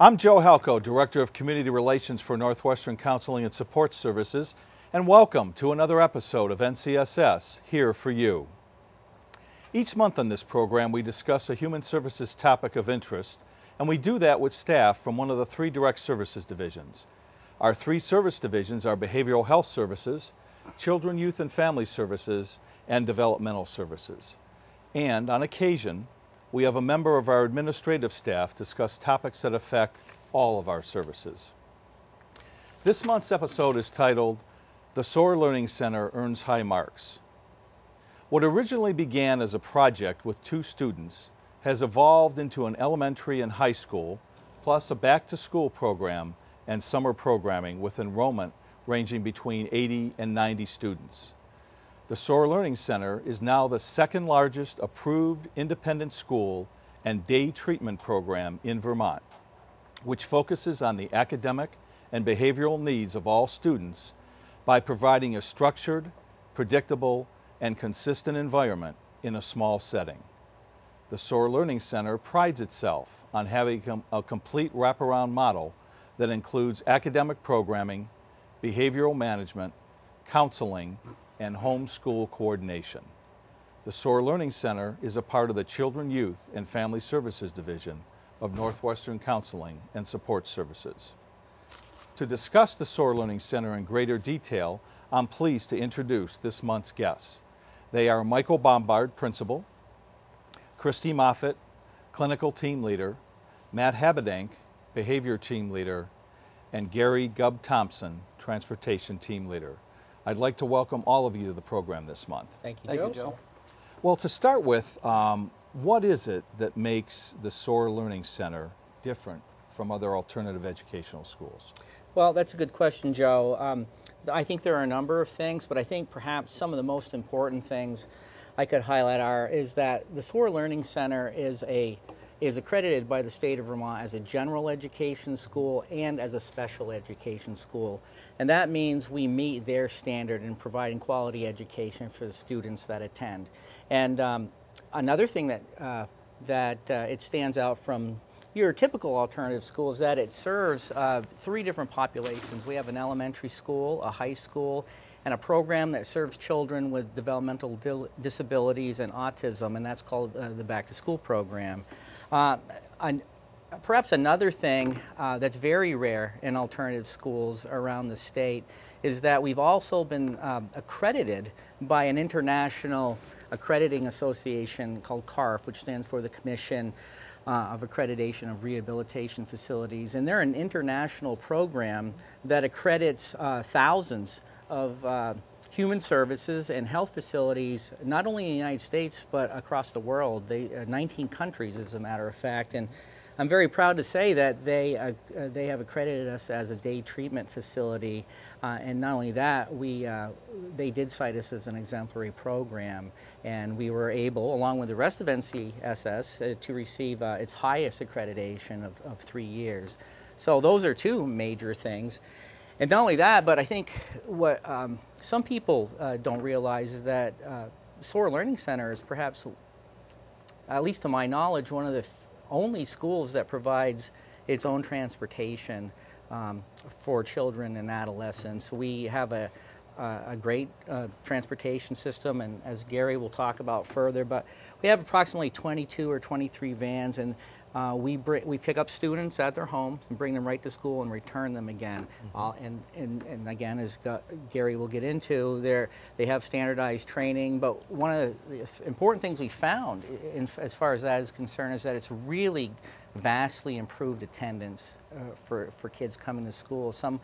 I'm Joe Halco, Director of Community Relations for Northwestern Counseling and Support Services, and welcome to another episode of NCSS Here for You. Each month on this program we discuss a human services topic of interest, and we do that with staff from one of the three direct services divisions. Our three service divisions are Behavioral Health Services, Children, Youth and Family Services, and Developmental Services. And on occasion, we have a member of our administrative staff discuss topics that affect all of our services. This month's episode is titled, The Soar Learning Center Earns High Marks. What originally began as a project with 2 students has evolved into an elementary and high school, plus a back-to-school program and summer programming with enrollment ranging between 80 and 90 students. The Soar Learning Center is now the second largest approved independent school and day treatment program in Vermont, which focuses on the academic and behavioral needs of all students by providing a structured, predictable, and consistent environment in a small setting. The Soar Learning Center prides itself on having a complete wraparound model that includes academic programming, behavioral management, counseling, and homeschool coordination. The Soar Learning Center is a part of the Children, Youth, and Family Services Division of Northwestern Counseling and Support Services. To discuss the Soar Learning Center in greater detail, I'm pleased to introduce this month's guests. They are Michael Bombard, Principal, Christy Moffitt, Clinical Team Leader, Matt Habedank, Behavior Team Leader, and Gary Gubb Thompson, Transportation Team Leader. I'd like to welcome all of you to the program this month. Thank you, Joe. Well, to start with, what is it that makes the Soar Learning Center different from other alternative educational schools? Well, that's a good question, Joe. I think there are a number of things, but I think perhaps some of the most important things I could highlight is that the Soar Learning Center is accredited by the state of Vermont as a general education school and as a special education school. And that means we meet their standard in providing quality education for the students that attend. And another thing that it stands out from your typical alternative school is that it serves 3 different populations. We have an elementary school, a high school, and a program that serves children with developmental disabilities and autism, and that's called the Back to School program. Perhaps another thing that's very rare in alternative schools around the state is that we've also been accredited by an international accrediting association called CARF, which stands for the Commission of Accreditation of Rehabilitation Facilities. And they're an international program that accredits thousands of human services and health facilities, not only in the United States, but across the world. 19 countries, as a matter of fact. And I'm very proud to say that they have accredited us as a day treatment facility. And not only that, they did cite us as an exemplary program. And we were able, along with the rest of NCSS, to receive its highest accreditation of 3 years. So those are 2 major things. And not only that, but I think what some people don't realize is that Soar Learning Center is perhaps, at least to my knowledge, one of the only schools that provides its own transportation for children and adolescents. We have a great transportation system, and as Gary will talk about further, but we have approximately 22 or 23 vans, and we pick up students at their homes and bring them right to school and return them again. And again, as Gary will get into, they have standardized training. But one of the important things we found, as far as that is concerned, is that it's really vastly improved attendance for kids coming to school. Some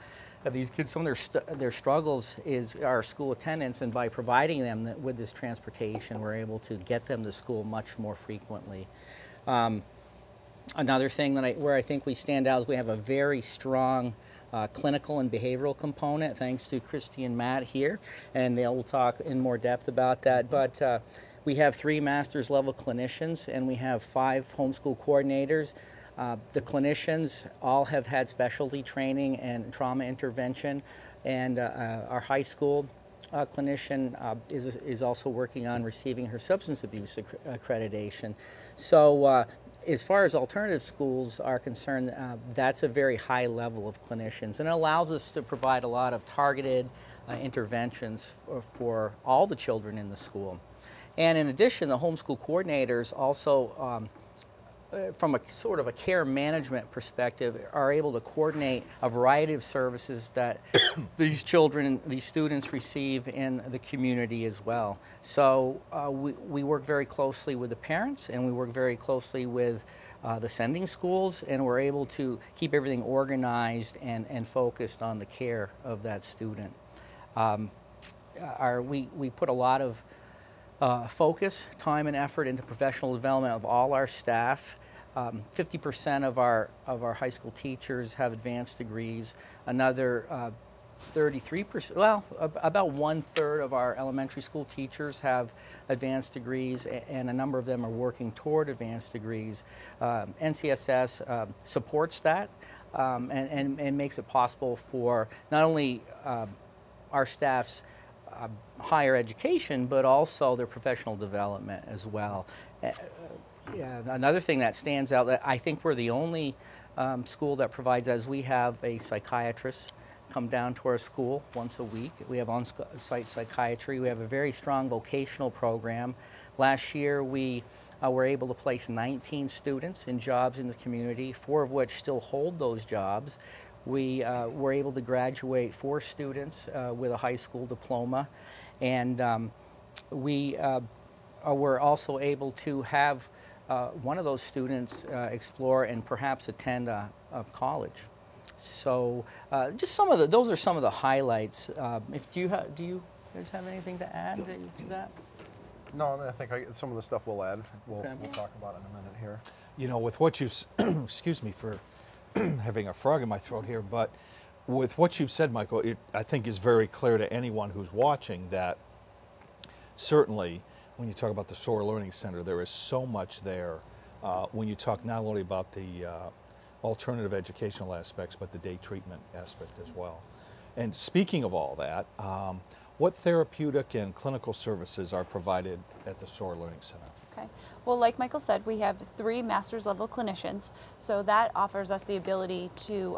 of these kids, some of their struggles is our school attendance, and by providing them with this transportation, we're able to get them to school much more frequently. Another thing where I think we stand out is we have a very strong clinical and behavioral component, thanks to Christy and Matt here, and they will talk in more depth about that. But we have 3 master's level clinicians, and we have 5 homeschool coordinators. The clinicians all have had specialty training and trauma intervention, and our high school clinician is also working on receiving her substance abuse accreditation. So as far as alternative schools are concerned, that's a very high level of clinicians, and it allows us to provide a lot of targeted interventions for all the children in the school. And in addition, the homeschool coordinators also, from a sort of a care management perspective, are able to coordinate a variety of services that these children, these students receive in the community as well. So we work very closely with the parents, and we work very closely with the sending schools, and we're able to keep everything organized and focused on the care of that student. We put a lot of focus, time, and effort into professional development of all our staff. 50% of our high school teachers have advanced degrees. Another 33%, well, about 1/3 of our elementary school teachers have advanced degrees, and a number of them are working toward advanced degrees. NCSS supports that and makes it possible for not only our staff's higher education, but also their professional development as well. Another thing that stands out, that I think we're the only school that provides, as we have a psychiatrist come down to our school once a week. We have on-site psychiatry. We have a very strong vocational program. Last year we were able to place 19 students in jobs in the community, 4 of which still hold those jobs. We were able to graduate 4 students with a high school diploma, and we were also able to have one of those students explore and perhaps attend a college. So just those are some of the highlights. Do you guys have anything to add to that? No, I mean, I think some of the stuff we'll add. We'll talk about in a minute here. You know, with what you've, excuse me for having a frog in my throat here, but with what you've said, Michael, it I think is very clear to anyone who's watching that certainly when you talk about the Soar Learning Center, there is so much there when you talk not only about the alternative educational aspects, but the day treatment aspect as well. And speaking of all that, what therapeutic and clinical services are provided at the Soar Learning Center? Okay. Well, like Michael said, we have 3 master's level clinicians, so that offers us the ability to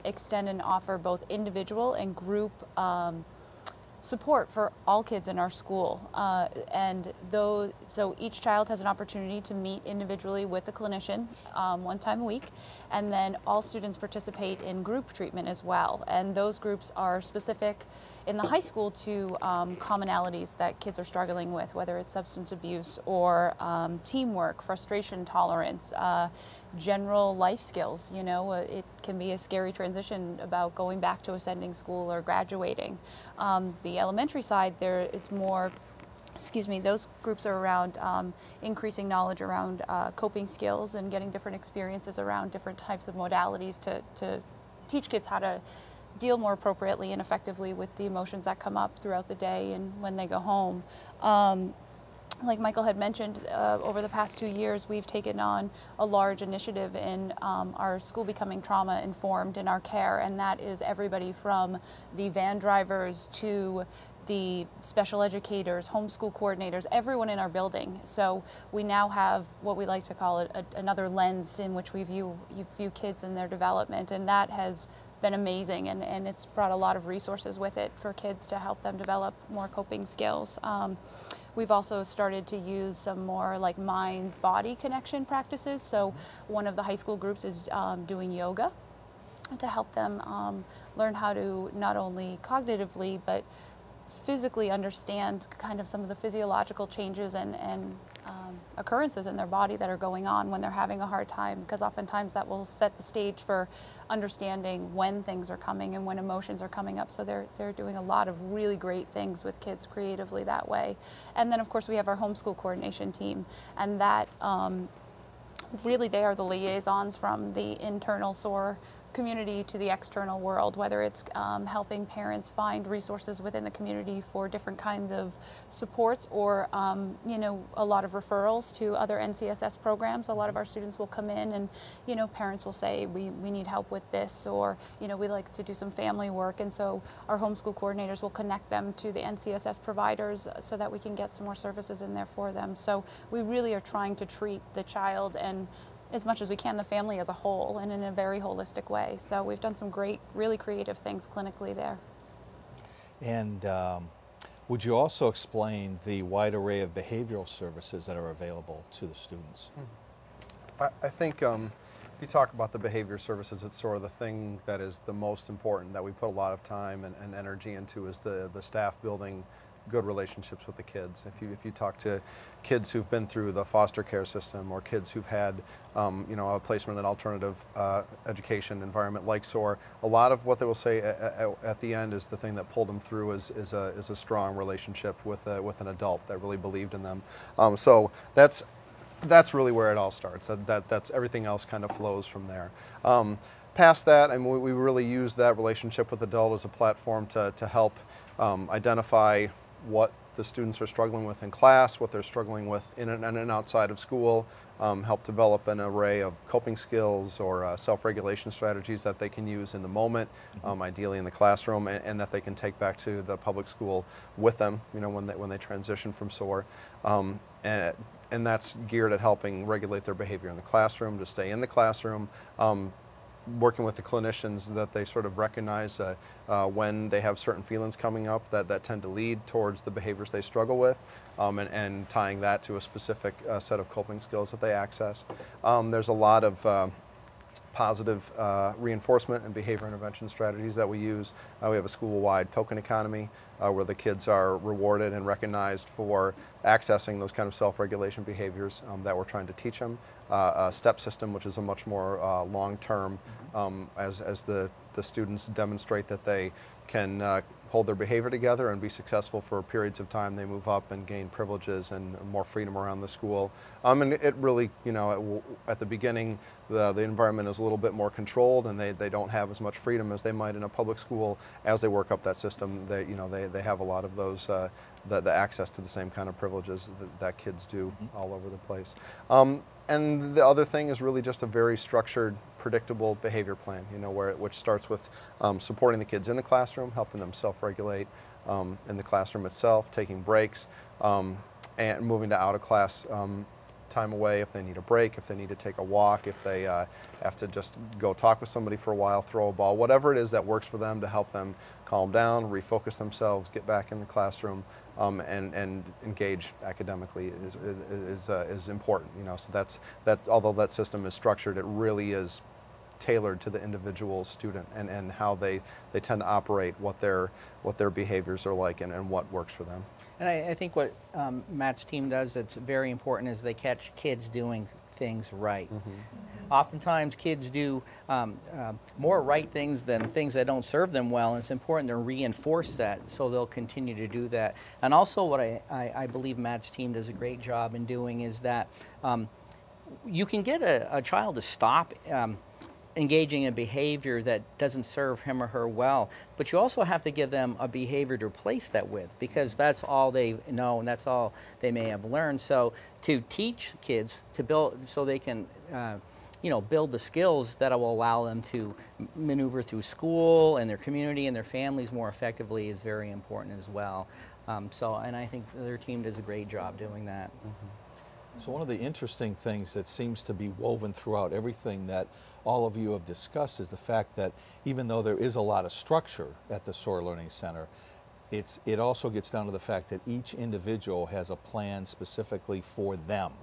extend and offer both individual and group support for all kids in our school. So each child has an opportunity to meet individually with the clinician 1 time a week, and then all students participate in group treatment as well. And those groups are specific in the high school to commonalities that kids are struggling with, whether it's substance abuse or teamwork, frustration tolerance, general life skills. You know, it can be a scary transition about going back to a sending school or graduating. The elementary side, there is more, those groups are around increasing knowledge around coping skills and getting different experiences around different types of modalities to teach kids how to deal more appropriately and effectively with the emotions that come up throughout the day and when they go home. Like Michael had mentioned, over the past 2 years, we've taken on a large initiative in our school becoming trauma-informed in our care, and that is everybody from the van drivers to the special educators, homeschool coordinators, everyone in our building. So we now have what we like to call another lens in which we view kids and their development, and that has been amazing, and it's brought a lot of resources with it for kids to help them develop more coping skills. We've also started to use some more like mind-body connection practices. So one of the high school groups is doing yoga to help them learn how to not only cognitively but physically understand kind of some of the physiological changes and occurrences in their body that are going on when they're having a hard time, because oftentimes that will set the stage for understanding when things are coming and when emotions are coming up. So they're doing a lot of really great things with kids creatively that way. And then of course we have our homeschool coordination team, and that really they are the liaisons from the internal SOAR community to the external world, whether it's helping parents find resources within the community for different kinds of supports or you know, a lot of referrals to other NCSS programs. A lot of our students will come in and, you know, parents will say we need help with this, or, you know, we like to do some family work, and so our homeschool coordinators will connect them to the NCSS providers so that we can get some more services in there for them. So we really are trying to treat the child and as much as we can the family as a whole and in a very holistic way. So we've done some great, really creative things clinically there. And would you also explain the wide array of behavioral services that are available to the students? I think if you talk about the behavior services, it's sort of the thing that is the most important, that we put a lot of time and energy into, is the staff building good relationships with the kids. If you talk to kids who've been through the foster care system, or kids who've had a placement in alternative education environment like SOAR, a lot of what they will say at the end is the thing that pulled them through is a strong relationship with an adult that really believed in them. So that's really where it all starts. That's everything else kind of flows from there. Past that, I mean, we really use that relationship with the adult as a platform to help identify what the students are struggling with in class, what they're struggling with in and outside of school, help develop an array of coping skills or self-regulation strategies that they can use in the moment, ideally in the classroom, and that they can take back to the public school with them, when they transition from SOAR. And that's geared at helping regulate their behavior in the classroom, to stay in the classroom, working with the clinicians that they sort of recognize when they have certain feelings coming up that tend to lead towards the behaviors they struggle with, and tying that to a specific set of coping skills that they access. There's a lot of positive reinforcement and behavior intervention strategies that we use. We have a school-wide token economy where the kids are rewarded and recognized for accessing those kind of self-regulation behaviors that we're trying to teach them. A STEP system, which is a much more long-term, as the students demonstrate that they can hold their behavior together and be successful for periods of time, they move up and gain privileges and more freedom around the school. And it really, at the beginning, the environment is a little bit more controlled, and they don't have as much freedom as they might in a public school. As they work up that system, they have a lot of those, the access to the same kind of privileges that kids do all over the place. And the other thing is really just a very structured, predictable behavior plan, which starts with supporting the kids in the classroom, helping them self-regulate in the classroom itself, taking breaks, and moving to out-of-class time away if they need a break, if they need to take a walk, if they have to just go talk with somebody for a while, throw a ball, whatever it is that works for them to help them calm down, refocus themselves, get back in the classroom, and engage academically is important. So that although that system is structured, it really is tailored to the individual student and how they tend to operate, what their behaviors are like, and what works for them. And I think what Matt's team does that's very important is they catch kids doing things right. Oftentimes kids do more right things than things that don't serve them well, and it's important to reinforce that so they'll continue to do that. And also what I believe Matt's team does a great job in doing is that you can get a child to stop engaging in behavior that doesn't serve him or her well, but you also have to give them a behavior to replace that with, because that's all they know and that's all they may have learned. So to teach kids to build, so they can build the skills that will allow them to maneuver through school and their community and their families more effectively is very important as well. And I think their team does a great job doing that. So one of the interesting things that seems to be woven throughout everything that all of you have discussed is the fact that even though there is a lot of structure at the Soar Learning Center, it also gets down to the fact that each individual has a plan specifically for them,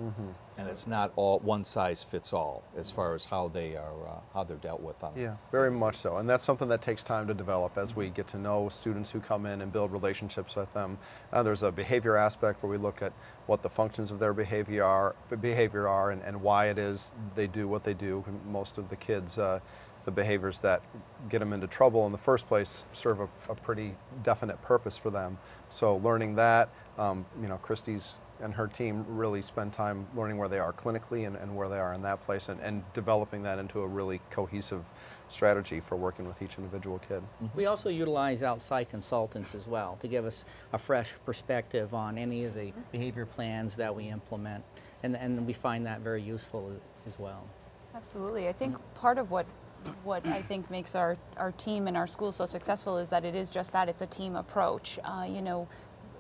and it's not all one size fits all as far as how they're dealt with on it. Yeah, very much so, and that's something that takes time to develop as we get to know students who come in and build relationships with them. There's a behavior aspect where we look at what the functions of their behavior are and why it is they do what they do. Most of the kids, the behaviors that get them into trouble in the first place serve a pretty definite purpose for them. So learning that, Christy's and her team really spend time learning where they are clinically and where they are in that place, and developing that into a really cohesive strategy for working with each individual kid. We also utilize outside consultants as well to give us a fresh perspective on any of the behavior plans that we implement, and we find that very useful as well. Absolutely. I think part of what I think makes our team and our school so successful is that it is just that, it's a team approach.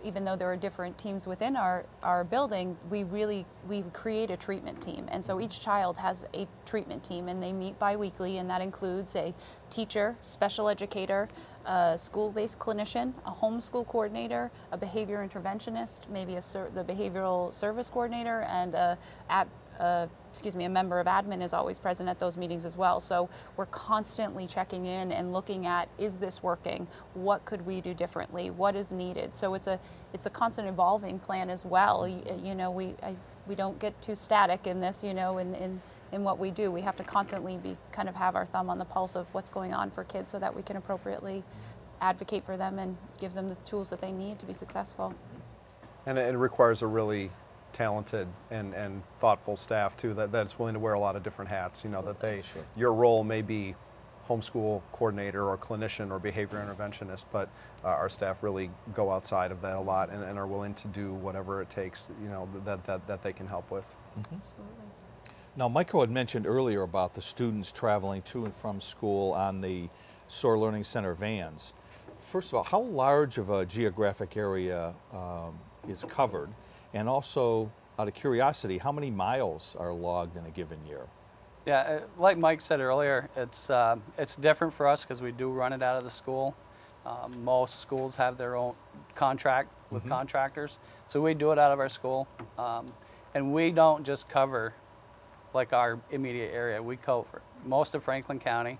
even though there are different teams within our building, we create a treatment team. And so each child has a treatment team, and they meet bi-weekly, and that includes a teacher, special educator, a school-based clinician, a homeschool coordinator, a behavior interventionist, maybe the behavioral service coordinator, and a member of admin is always present at those meetings as well. So we're constantly checking in and looking at, is this working? What could we do differently? What is needed? So it's a constant evolving plan as well. You know, we don't get too static in this, you know, in what we do. We have to constantly kind of have our thumb on the pulse of what's going on for kids so that we can appropriately advocate for them and give them the tools that they need to be successful. And it requires a really talented and thoughtful staff too, that's willing to wear a lot of different hats. You know, that your role may be homeschool coordinator or clinician or behavior interventionist, but our staff really go outside of that a lot and are willing to do whatever it takes, you know, that they can help with. Mm-hmm. Absolutely. Now, Michael had mentioned earlier about the students traveling to and from school on the Soar Learning Center vans. First of all, how large of a geographic area is covered? And also, out of curiosity, how many miles are logged in a given year? Yeah, like Mike said earlier, it's different for us because we do run it out of the school. Most schools have their own contract with contractors, so we do it out of our school. And we don't just cover like our immediate area. We cover most of Franklin County.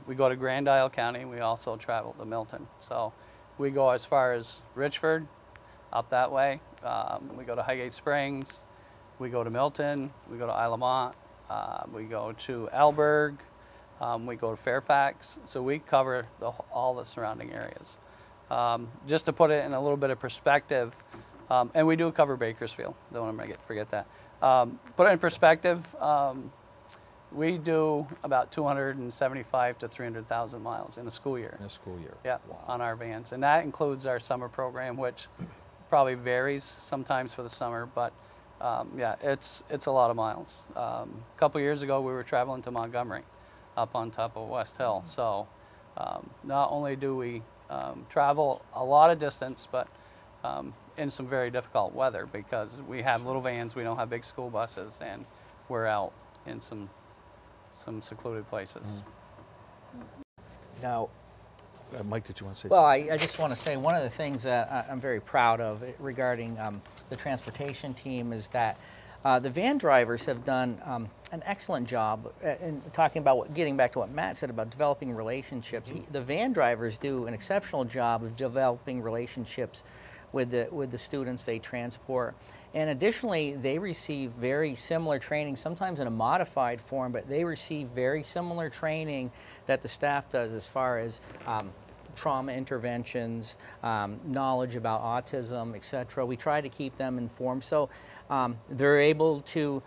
We go to Grand Isle County. We also travel to Milton. So we go as far as Richford, up that way. We go to Highgate Springs, we go to Milton, we go to Isle of Mont, we go to Alberg, we go to Fairfax. So we cover all the surrounding areas. Just to put it in a little bit of perspective, and we do cover Bakersfield, don't want to forget that. Put it in perspective, we do about 275 to 300,000 miles in a school year. In a school year? Yeah, wow. On our vans. And that includes our summer program, which probably varies sometimes for the summer, but yeah, it's a lot of miles. A couple years ago, we were traveling to Montgomery up on top of West Hill. So not only do we travel a lot of distance, but in some very difficult weather because we have little vans, we don't have big school buses, and we're out in some secluded places. Now, Mike, did you want to say well, something? I just want to say one of the things that I'm very proud of regarding the transportation team is that the van drivers have done an excellent job in talking about getting back to what Matt said about developing relationships. The van drivers do an exceptional job of developing relationships with the students they transport. And additionally, they receive very similar training, sometimes in a modified form, but they receive very similar training that the staff does as far as trauma interventions, knowledge about autism, etc. We try to keep them informed so they're able to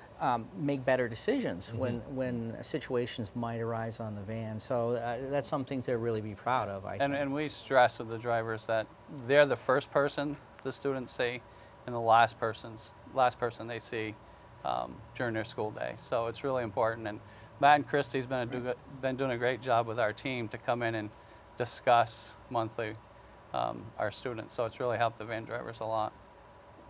make better decisions when situations might arise on the van. So that's something to really be proud of, I think. And we stress with the drivers that they're the first person the students see and the last person they see during their school day. So it's really important. And Matt and Christy's been doing a great job with our team to come in and discuss monthly our students. So it's really helped the van drivers a lot.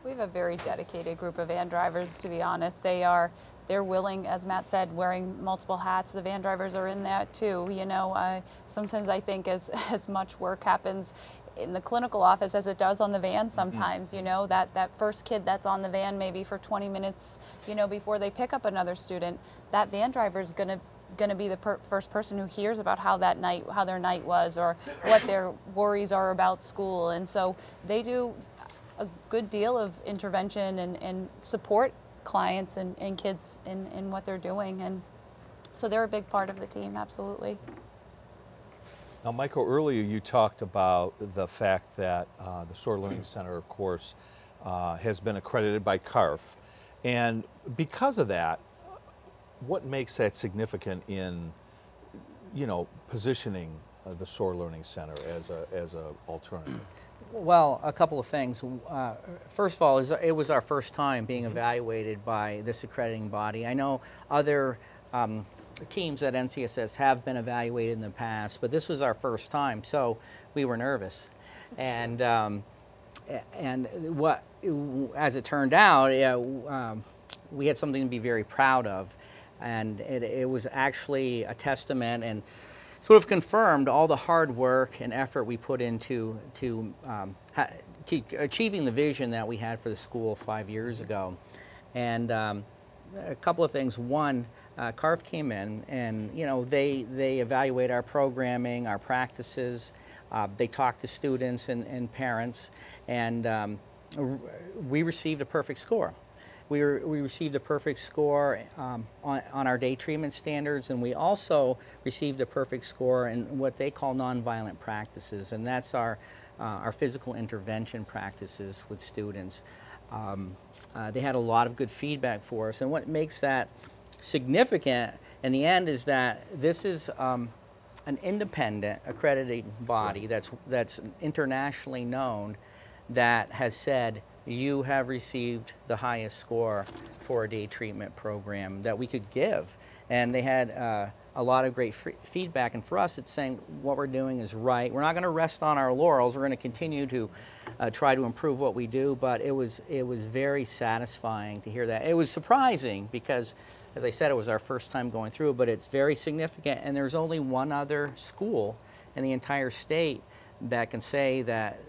We have a very dedicated group of van drivers, to be honest. They're willing, as Matt said, wearing multiple hats. The van drivers are in that too. You know, sometimes I think as much work happens in the clinical office as it does on the van sometimes. You know, that first kid that's on the van maybe for 20 minutes, you know, before they pick up another student, that van driver is going to be the first person who hears about how their night was or what their worries are about school. And so they do a good deal of intervention and support clients and kids in what they're doing. And so they're a big part of the team, absolutely. Now, Michael, earlier you talked about the fact that the Soar Learning Center, of course, has been accredited by CARF. And because of that, what makes that significant in, you know, positioning the Soar Learning Center as a alternative? Well, a couple of things. First of all, it was our first time being evaluated by this accrediting body. I know other teams at NCSS have been evaluated in the past, but this was our first time, so we were nervous. And and as it turned out, we had something to be very proud of, and it was actually a testament and sort of confirmed all the hard work and effort we put into achieving the vision that we had for the school 5 years ago. And a couple of things. One, CARF came in and they evaluate our programming, our practices. They talk to students and parents, and we received a perfect score. We received a perfect score on our day treatment standards, and we also received a perfect score in what they call nonviolent practices, and that's our physical intervention practices with students. They had a lot of good feedback for us, and what makes that significant in the end is that this is an independent accrediting body that's internationally known, that has said you have received the highest score for a day treatment program that we could give. And they had a lot of great feedback, and for us it's saying what we're doing is right. We're not going to rest on our laurels. We're going to continue to try to improve what we do, but it was very satisfying to hear that. It was surprising because, as I said, it was our first time going through, but it's very significant, and there's only one other school in the entire state that can say that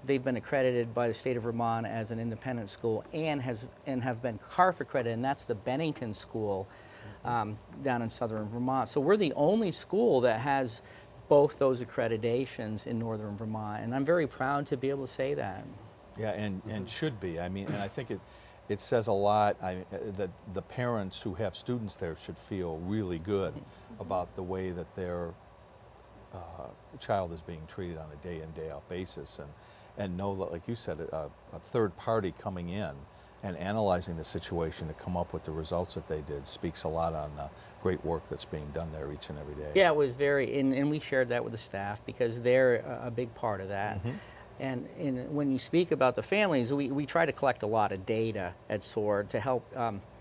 they've been accredited by the state of Vermont as an independent school and have been CARF accredited, and that's the Bennington School down in southern Vermont. So we're the only school that has both those accreditations in northern Vermont, and I'm very proud to be able to say that. Yeah, and should be. I mean, and I think it says a lot that the parents who have students there should feel really good about the way that their child is being treated on a day in, day out basis, and know that, like you said, a third party coming in and analyzing the situation to come up with the results that they did speaks a lot on the great work that's being done there each and every day. Yeah, it was very, and we shared that with the staff because they're a big part of that. Mm-hmm. And when you speak about the families, we try to collect a lot of data at SOAR to help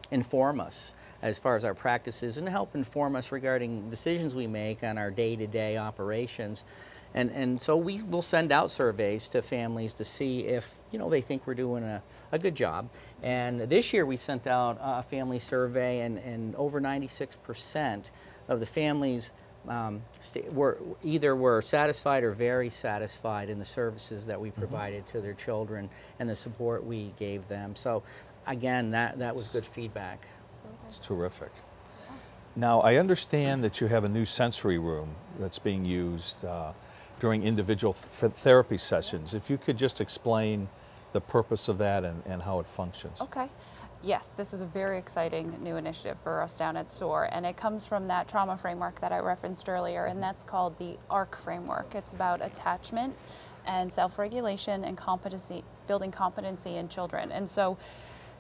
inform us as far as our practices and help inform us regarding decisions we make on our day-to-day operations. And so we will send out surveys to families to see if they think we're doing a good job. And this year we sent out a family survey, and over 96% of the families were satisfied or very satisfied in the services that we provided to their children and the support we gave them. So again, that was good feedback. It's terrific. Now, I understand that you have a new sensory room that's being used during individual therapy sessions. If you could just explain the purpose of that and how it functions. Okay. Yes, this is a very exciting new initiative for us down at SOAR, and it comes from that trauma framework that I referenced earlier, and that's called the ARC framework. It's about attachment and self-regulation and competency, building competency in children. And so,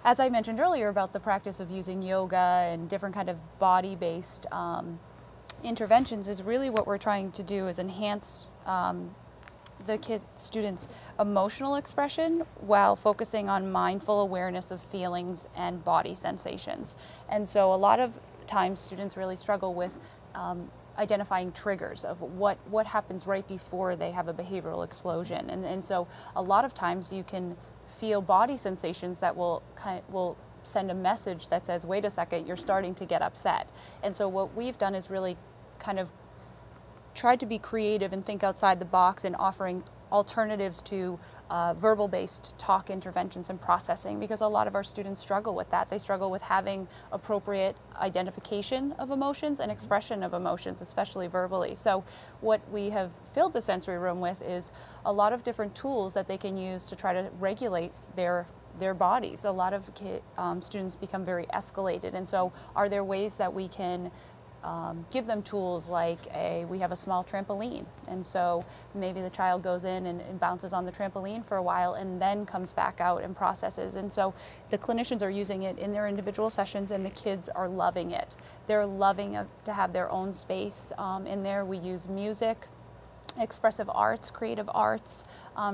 as I mentioned earlier about the practice of using yoga and different kind of body-based interventions, is really what we're trying to do is enhance the students' emotional expression while focusing on mindful awareness of feelings and body sensations. And so a lot of times students really struggle with identifying triggers of what happens right before they have a behavioral explosion. And so a lot of times you can feel body sensations that will send a message that says, wait a second, you're starting to get upset. And so what we've done is really kind of tried to be creative and think outside the box in offering alternatives to verbal-based talk interventions and processing, because a lot of our students struggle with that. They struggle with having appropriate identification of emotions and expression of emotions, especially verbally. So what we have filled the sensory room with is a lot of different tools that they can use to try to regulate their bodies. A lot of students become very escalated, and so are there ways that we can give them tools like we have a small trampoline, and so maybe the child goes in and bounces on the trampoline for a while and then comes back out and processes. And so the clinicians are using it in their individual sessions, and the kids are loving it. They're loving to have their own space in there. We use music expressive arts, creative arts.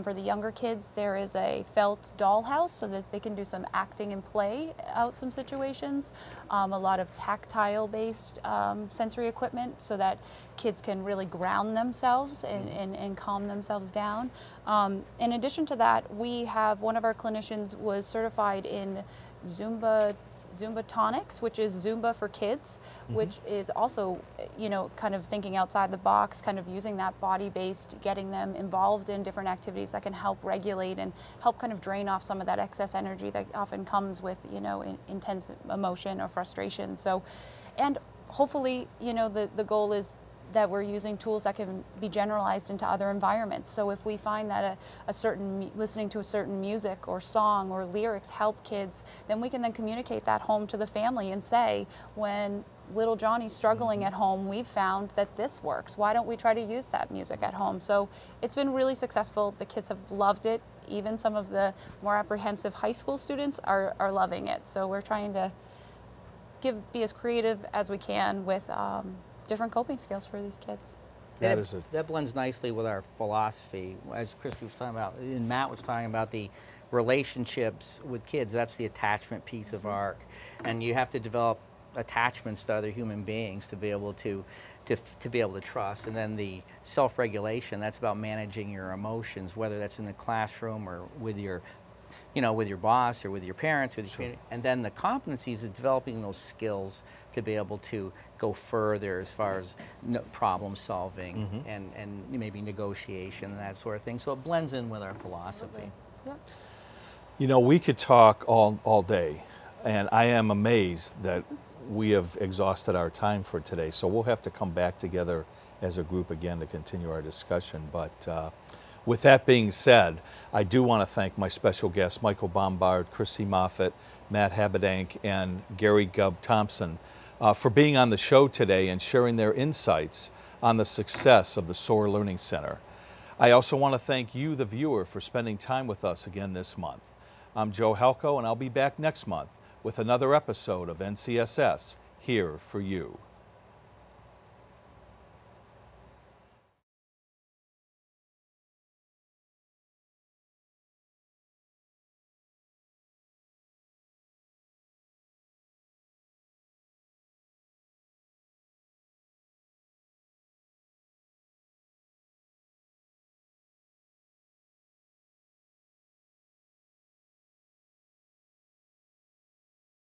For the younger kids, there is a felt dollhouse so that they can do some acting and play out some situations. A lot of tactile based sensory equipment so that kids can really ground themselves and calm themselves down. In addition to that, we have one of our clinicians was certified in Zumba tonics, which is Zumba for kids, which is also, you know, kind of thinking outside the box, kind of using that body-based, getting them involved in different activities that can help regulate and help kind of drain off some of that excess energy that often comes with, you know, intense emotion or frustration. So, and hopefully, you know, the goal is that we're using tools that can be generalized into other environments. So if we find that listening to a certain music or song or lyrics help kids, then we can then communicate that home to the family and say, when little Johnny's struggling at home, we've found that this works. Why don't we try to use that music at home? So it's been really successful. The kids have loved it. Even some of the more apprehensive high school students are loving it. So we're trying to be as creative as we can with different coping skills for these kids. That blends nicely with our philosophy, as Christy was talking about, and Matt was talking about the relationships with kids. That's the attachment piece of ARC, and you have to develop attachments to other human beings to be able to be able to trust. And then the self-regulation, that's about managing your emotions, whether that's in the classroom or with your, you know, with your boss or with your parents, with your community. And then the competencies of developing those skills to be able to go further as far as problem solving and maybe negotiation and that sort of thing. So it blends in with our philosophy. Yep. You know, we could talk all day, and I am amazed that we have exhausted our time for today. So we'll have to come back together as a group again to continue our discussion. But with that being said, I do want to thank my special guests, Michael Bombard, Chrissy Moffitt, Matt Habedank, and Gary Gubb Thompson for being on the show today and sharing their insights on the success of the Soar Learning Center. I also want to thank you, the viewer, for spending time with us again this month. I'm Joe Halco, and I'll be back next month with another episode of NCSS Here for You.